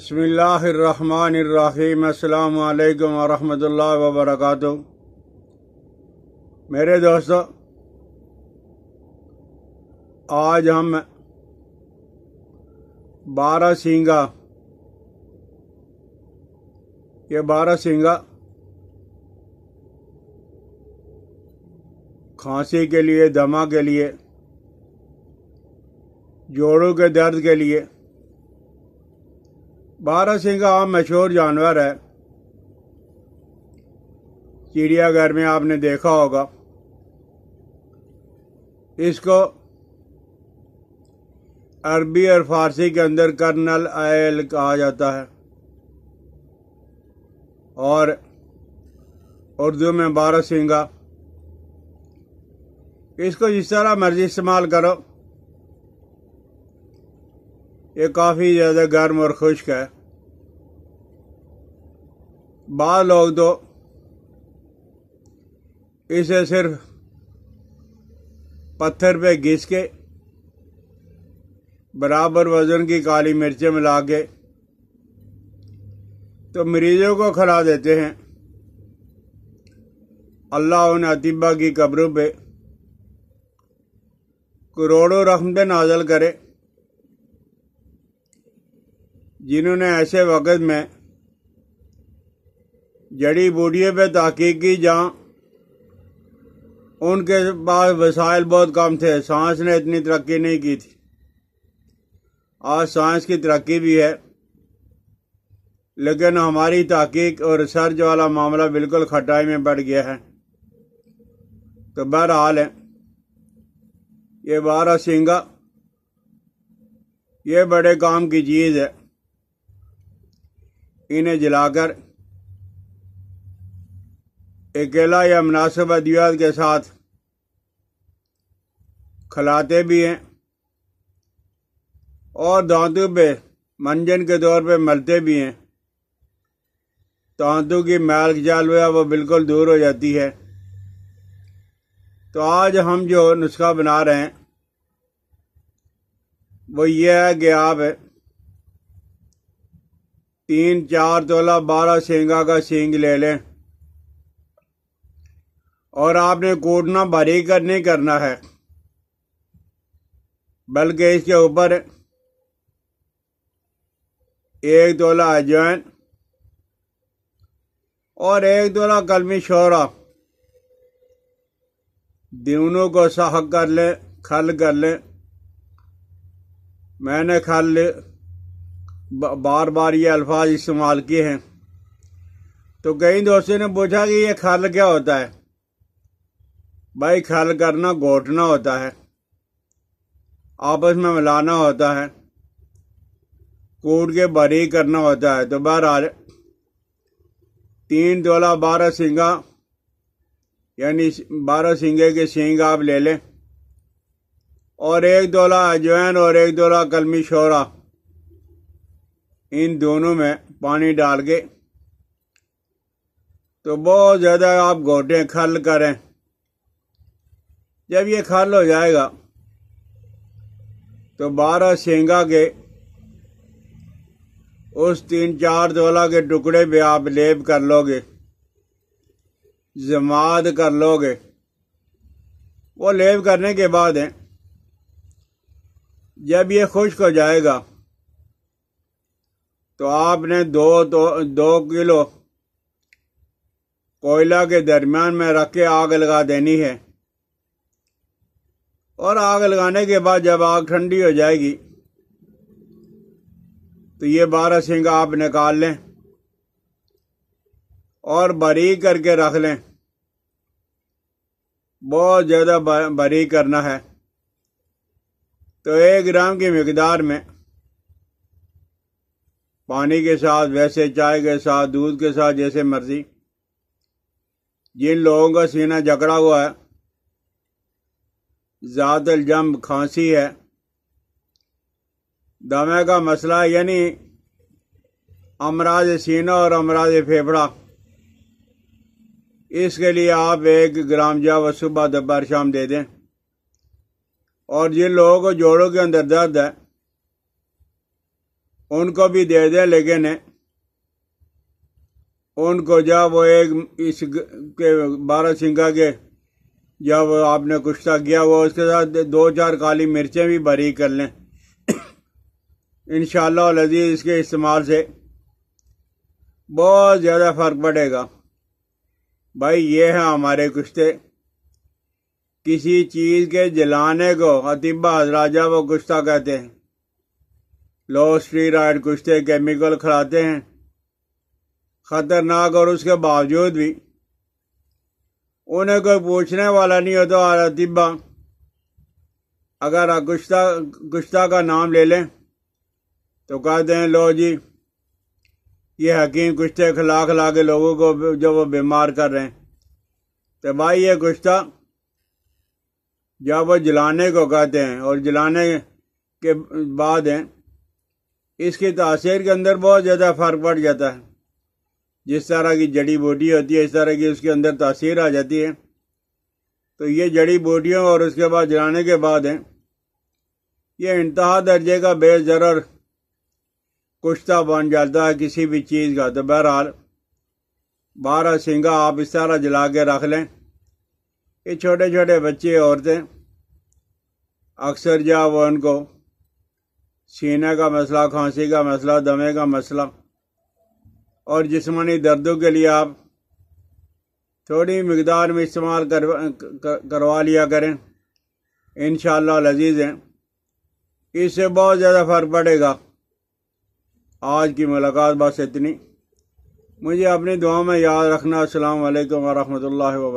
बिस्मिल्लाहिर्रहमानिर्रहीम। अस्सलामु अलैकुम वरहमतुल्लाहि वबरकातुहू। मेरे दोस्तों, आज हम बारहसिंगा खांसी के लिए, दमा के लिए, जोड़ों के दर्द के लिए। बारहसिंगा आम मशहूर जानवर है, चिड़ियाघर में आपने देखा होगा। इसको अरबी और फारसी के अंदर कर्नल आयल कहा जाता है और उर्दू में बारहसिंगा। इसको जिस तरह मर्जी इस्तेमाल करो, ये काफ़ी ज़्यादा गर्म और खुश्क है। बाद लोग तो इसे सिर्फ पत्थर पे घिस के बराबर वजन की काली मिर्चें मिला के तो मरीजों को खिला देते हैं। अल्लाह उन अतीबा की कब्रों पे करोड़ों रहमतें नाज़िल करे, जिन्होंने ऐसे वक़्त में जड़ी बूटियों पे तहकीक की जहाँ उनके पास वसाइल बहुत कम थे। साइंस ने इतनी तरक्की नहीं की थी। आज साइंस की तरक्की भी है, लेकिन हमारी तहकीक और रिसर्च वाला मामला बिल्कुल खटाई में बढ़ गया है। तो बहरहाल है, ये बारहसिंगा ये बड़े काम की चीज़ है। इन्हें जलाकर अकेला या मुनासिब अद्वियात के साथ खिलाते भी हैं और दांतों पे मंजन के तौर पे मलते भी हैं। दांतों की मैल जाल है वो बिल्कुल दूर हो जाती है। तो आज हम जो नुस्खा बना रहे हैं वो ये है कि आप 3-4 तोला बारहसिंगा का सींग ले लें और आपने कूटना बारीक नहीं करना है, बल्कि इसके ऊपर 1 तोला अजवाइन और 1 तोला कलमी शोरा, दोनों को साह कर लें, खल कर लें। मैंने खल बार बार ये अल्फाज इस्तेमाल किए हैं। तो कई दोस्तों ने पूछा कि ये खल क्या होता है। भाई, खल करना घोटना होता है, आपस में मिलाना होता है, कूट के बारीक करना होता है। तो बहरहाल 3 तोला बारहसिंगा यानी बारहसिंगे के सींग आप ले लें और 1 तोला अजवाइन और 1 तोला कलमी शोरा, इन दोनों में पानी डाल के तो बहुत ज़्यादा आप घोटें, खल करें। जब ये खल हो जाएगा तो बारहसिंगा के उस 3-4 तोला के टुकड़े पे आप लेप कर लोगे, जमात कर लोगे। वो लेप करने के बाद है, जब ये खुश्क हो जाएगा तो आपने 2 किलो कोयला के दरमियान में रख के आग लगा देनी है। और आग लगाने के बाद जब आग ठंडी हो जाएगी तो ये बारहसिंगा आप निकाल लें और बारीक करके रख लें। बहुत ज़्यादा बारीक करना है। तो 1 ग्राम की मिकदार में पानी के साथ, वैसे चाय के साथ, दूध के साथ, जैसे मर्जी। जिन लोगों का सीना जकड़ा हुआ है, ज़ातल जंब खांसी है, दमे का मसला यानी अमराज सीना और अमराज फेफड़ा, इसके लिए आप 1 ग्राम जावा सुबह दोपहर शाम दे दें। और जिन लोगों को जोड़ों के अंदर दर्द है, उनको भी दे दें, लेकिन उनको जब वो एक इस के 12 सिंगा के जब आपने कुश्ता किया वो उसके साथ 2-4 काली मिर्चें भी भरी कर लें। इंशाअल्लाह लजीज इसके इस्तेमाल से बहुत ज़्यादा फ़र्क पड़ेगा। भाई ये है हमारे कुश्ते। किसी चीज़ के जलाने को अतिबा हजराजा वो कुश्ता कहते हैं। लो स्टीरॉयड कुश्ते केमिकल खिलाते हैं ख़तरनाक, और उसके बावजूद भी उन्हें कोई पूछने वाला नहीं होता। अतिबा अगर कुश्ता का नाम ले लें तो कहते हैं लो जी ये हकीम कुश्ते खिला खिला के लोगों को जो वो बीमार कर रहे हैं। तो भाई ये कुश्ता जब वो जलाने को कहते हैं और जलाने के बाद हैं इसकी तासीर के अंदर बहुत ज़्यादा फ़र्क पड़ जाता है। जिस तरह की जड़ी बूटी होती है इस तरह की उसके अंदर तासीर आ जाती है। तो ये जड़ी बूटियों और उसके बाद जलाने के बाद हैं ये इंतहा दर्जे का बेज़रर कुश्ता बन जाता है किसी भी चीज़ का। तो बहरहाल 12 सिंगा आप इस तरह जला के रख लें। ये छोटे छोटे बच्चे औरतें अक्सर जब उनको सीने का मसला, खांसी का मसला, दमे का मसला और जिस्मानी दर्दों के लिए आप थोड़ी मिकदार में इस्तेमाल करवा लिया करें। इंशाअल्लाह लजीज हैं इससे बहुत ज़्यादा फ़र्क पड़ेगा। आज की मुलाकात बस इतनी। मुझे अपनी दुआ में याद रखना। अस्सलाम वालेकुम व रहमतुल्लाहि व बरकातहू।